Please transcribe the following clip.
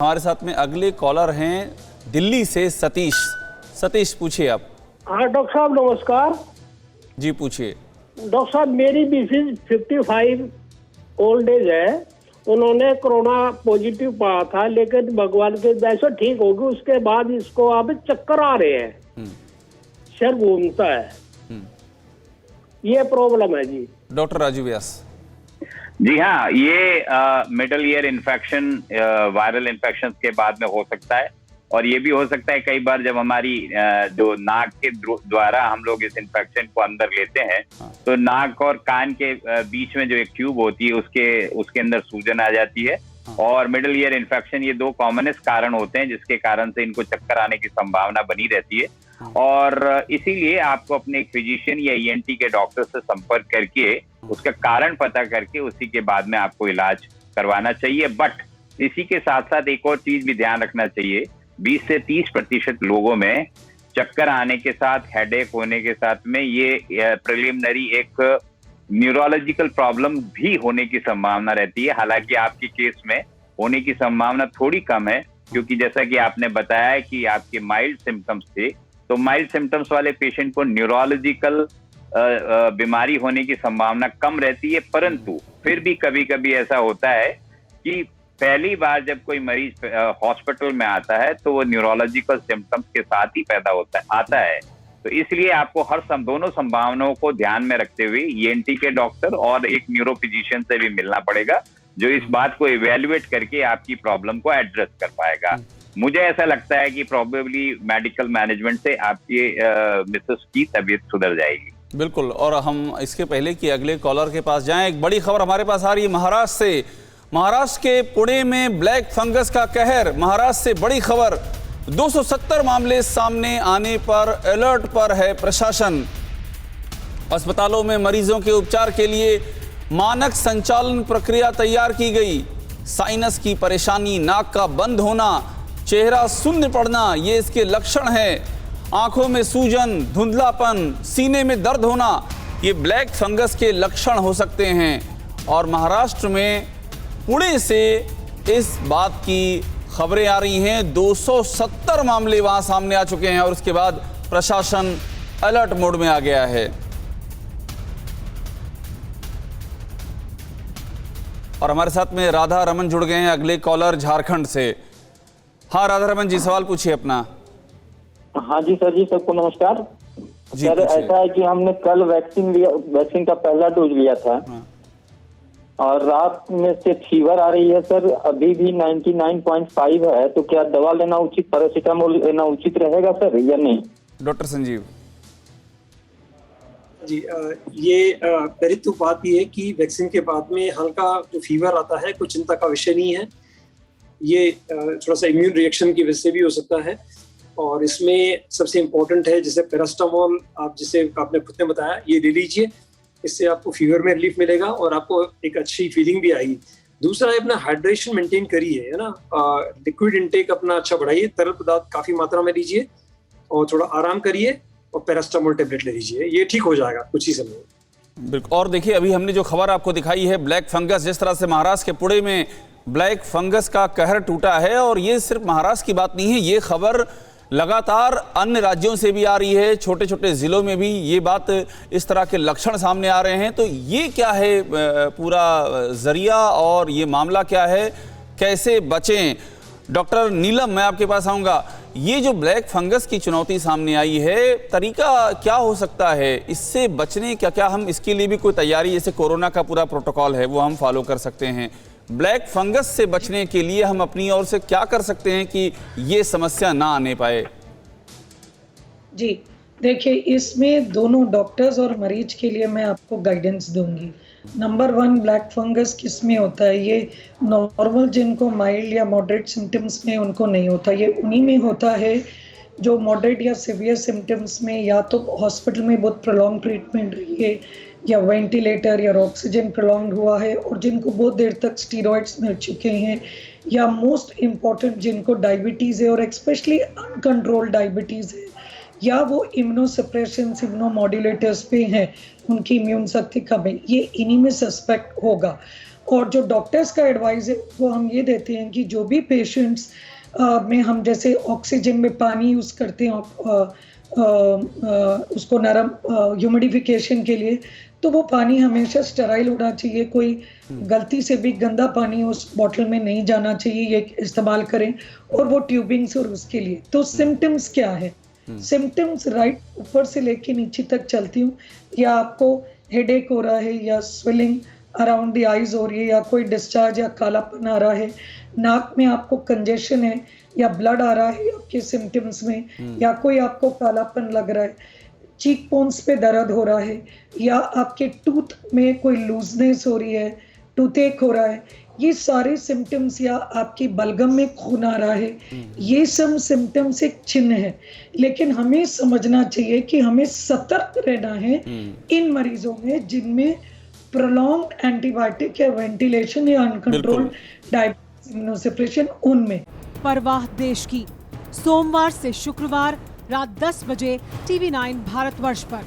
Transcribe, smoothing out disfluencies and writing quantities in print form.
हमारे साथ में अगले कॉलर हैं दिल्ली से सतीश। सतीश पूछिए आप। हाँ डॉक्टर साहब नमस्कार। जी पूछिए। डॉक्टर साहब मेरी मिसेज 55 ओल्ड एज है। उन्होंने कोरोना पॉजिटिव पाया था, लेकिन भगवान के दया से ठीक होगी। उसके बाद इसको अब चक्कर आ रहे हैं, सर घूमता है, ये प्रॉब्लम है जी। डॉक्टर राजू व्यास। जी हाँ, ये middle ear infection viral infection के बाद में हो सकता है, और ये भी हो सकता है कई बार जब हमारी जो नाक के द्वारा हम लोग इस इन्फेक्शन को अंदर लेते हैं तो नाक और कान के बीच में जो एक ट्यूब होती है उसके अंदर सूजन आ जाती है। और मिडल ईयर इन्फेक्शन, ये दो कॉमनेस्ट कारण होते हैं जिसके कारण से इनको चक्कर आने की संभावना बनी रहती है। और इसीलिए आपको अपने फिजिशियन या ईएनटी के डॉक्टर से संपर्क करके उसका कारण पता करके उसी के बाद में आपको इलाज करवाना चाहिए। बट इसी के साथ साथ एक और चीज भी ध्यान रखना चाहिए, 20 से 30% लोगों में चक्कर आने के साथ, हेडेक होने के साथ में ये प्रिलिमिनरी एक न्यूरोलॉजिकल प्रॉब्लम भी होने की संभावना रहती है। हालांकि आपके केस में होने की संभावना थोड़ी कम है, क्योंकि जैसा कि आपने बताया कि आपके माइल्ड सिम्टम्स थे, तो माइल्ड सिम्टम्स वाले पेशेंट को न्यूरोलॉजिकल बीमारी होने की संभावना कम रहती है। परंतु फिर भी कभी कभी ऐसा होता है कि पहली बार जब कोई मरीज हॉस्पिटल में आता है तो वो न्यूरोलॉजिकल सिम्टम्स के साथ ही आता है। तो इसलिए आपको दोनों संभावनाओं को ध्यान में रखते हुए ईएनटी के डॉक्टर और एक न्यूरो फिजिशियन से भी मिलना पड़ेगा, जो इस बात को इवेल्युएट करके आपकी प्रॉब्लम को एड्रेस कर पाएगा। मुझे ऐसा लगता है कि प्रोबेबली मेडिकल मैनेजमेंट से आपकी मिसेस की तबीयत सुधर जाएगी। बिल्कुल। और हम इसके पहले कि अगले कॉलर के पास जाएं, एक बड़ी खबर हमारे पास आ रही है महाराष्ट्र से। महाराष्ट्र के पुणे में ब्लैक फंगस का कहर। महाराष्ट्र से बड़ी खबर, 270 मामले सामने आने पर अलर्ट पर है प्रशासन। अस्पतालों में मरीजों के उपचार के लिए मानक संचालन प्रक्रिया तैयार की गई। साइनस की परेशानी, नाक का बंद होना, चेहरा शून्य पड़ना, ये इसके लक्षण हैं। आंखों में सूजन, धुंधलापन, सीने में दर्द होना, ये ब्लैक फंगस के लक्षण हो सकते हैं। और महाराष्ट्र में पुणे से इस बात की खबरें आ रही हैं, 270 मामले वहां सामने आ चुके हैं और उसके बाद प्रशासन अलर्ट मोड में आ गया है। और हमारे साथ में राधा रमन जुड़ गए हैं, अगले कॉलर झारखंड से। हाँ राधा रमन जी, सवाल पूछिए अपना। हाँ जी सर जी, सबको नमस्कार। सर ऐसा है कि हमने कल वैक्सीन का पहला डोज लिया था। और रात में से फीवर आ रही है सर, अभी भी 99.5 है, तो क्या दवा लेना उचित, पैरासीटामोल लेना उचित रहेगा सर या नहीं? डॉक्टर संजीव जी, ये पहली तो बात ये है कि वैक्सीन के बाद में हल्का जो फीवर आता है कोई चिंता का विषय नहीं है। ये थोड़ा सा इम्यून रिएक्शन की वजह से भी हो सकता है। और इसमें सबसे इम्पोर्टेंट है, जैसे पैरासीटामोल आपने खुद ने बताया, ये ले लीजिए। इससे आपको फीवर में रिलीफ मिलेगा और आपको एक अच्छी फीलिंग भी आएगी। दूसरा है अपना हाइड्रेशन मेंटेन करिए, है ना। लिक्विड इंटेक अपना अच्छा बढ़ाइए, तरल पदार्थ काफी मात्रा में लीजिए और थोड़ा आराम करिए और पैरासीटामोल टेबलेट ले लीजिए, ये ठीक हो जाएगा कुछ ही समय में। बिल्कुल। और देखिए, अभी हमने जो खबर आपको दिखाई है ब्लैक फंगस, जिस तरह से महाराष्ट्र के पुणे में ब्लैक फंगस का कहर टूटा है, और ये सिर्फ महाराष्ट्र की बात नहीं है, ये खबर लगातार अन्य राज्यों से भी आ रही है। छोटे छोटे जिलों में भी ये बात, इस तरह के लक्षण सामने आ रहे हैं। तो ये क्या है पूरा जरिया, और ये मामला क्या है, कैसे बचें? डॉक्टर नीलम, मैं आपके पास आऊँगा। ये जो ब्लैक फंगस की चुनौती सामने आई है, तरीका क्या हो सकता है इससे बचने? क्या हम इसके लिए भी कोई तैयारी, जैसे कोरोना का पूरा प्रोटोकॉल है वो हम फॉलो कर सकते हैं? ब्लैक फंगस से बचने के लिए हम अपनी ओर से क्या कर सकते हैं कि ये समस्या ना आने पाए? जी देखिए, इसमें दोनों डॉक्टर्स और मरीज के लिए मैं आपको गाइडेंस दूंगी। नंबर 1, ब्लैक फंगस किस में होता है? ये नॉर्मल जिनको माइल्ड या मॉडरेट सिम्टम्स में उनको नहीं होता, ये उन्हीं में होता है जो मॉडरेट या सीवियर सिम्टम्स में या तो हॉस्पिटल में बहुत प्रोलॉन्ग ट्रीटमेंट रही है, या वेंटिलेटर या ऑक्सीजन प्रोलॉन्ग हुआ है, और जिनको बहुत देर तक स्टीरॉइड्स मिल चुके हैं, या मोस्ट इम्पॉर्टेंट जिनको डायबिटीज़ है और स्पेशली अनकंट्रोल्ड डायबिटीज़ है, या वो इम्यूनोसप्रेशन इम्यूनोमॉड्यूलेटर्स पे हैं, उनकी इम्यून शक्ति कम है, ये इन्हीं में सस्पेक्ट होगा। और जो डॉक्टर्स का एडवाइस है वो हम ये देते हैं कि जो भी पेशेंट्स में हम जैसे ऑक्सीजन में पानी यूज़ करते हैं उसको नरम ह्यूमिडिफिकेशन के लिए, तो वो पानी हमेशा स्टेराइल होना चाहिए। कोई गलती से भी गंदा पानी उस बॉटल में नहीं जाना चाहिए, ये इस्तेमाल करें। और वो ट्यूबिंग्स और उसके लिए तो सिम्टम्स क्या है, सिम्टम्स राइट ऊपर से लेके नीचे तक चलती हूँ, या आपको हेडेक हो रहा है, या स्वेलिंग अराउंड द आईज हो रही है, या कोई डिस्चार्ज या कालापन आ रहा है, नाक में आपको कंजेशन है या ब्लड आ रहा है आपके सिम्टम्स में, या कोई आपको कालापन लग रहा है, चीक बोन्स पे दर्द हो रहा है, या आपके टूथ में कोई लूजनेस हो रही है, टूथेक हो रहा है, ये सारे सिम्टम्स, या आपकी बलगम में खून आ रहा है, ये सब सिम्टम्स एक चिन्ह है। लेकिन हमें समझना चाहिए कि हमें सतर्क रहना है इन मरीजों में जिनमें प्रोलॉन्ग्ड एंटीबायोटिक या वेंटिलेशन या अनकंट्रोल्ड डायबिटीज इम्यूनोसप्रेशन उनमें। परवाह देश की, सोमवार से शुक्रवार रात 10 बजे TV9 भारतवर्ष पर।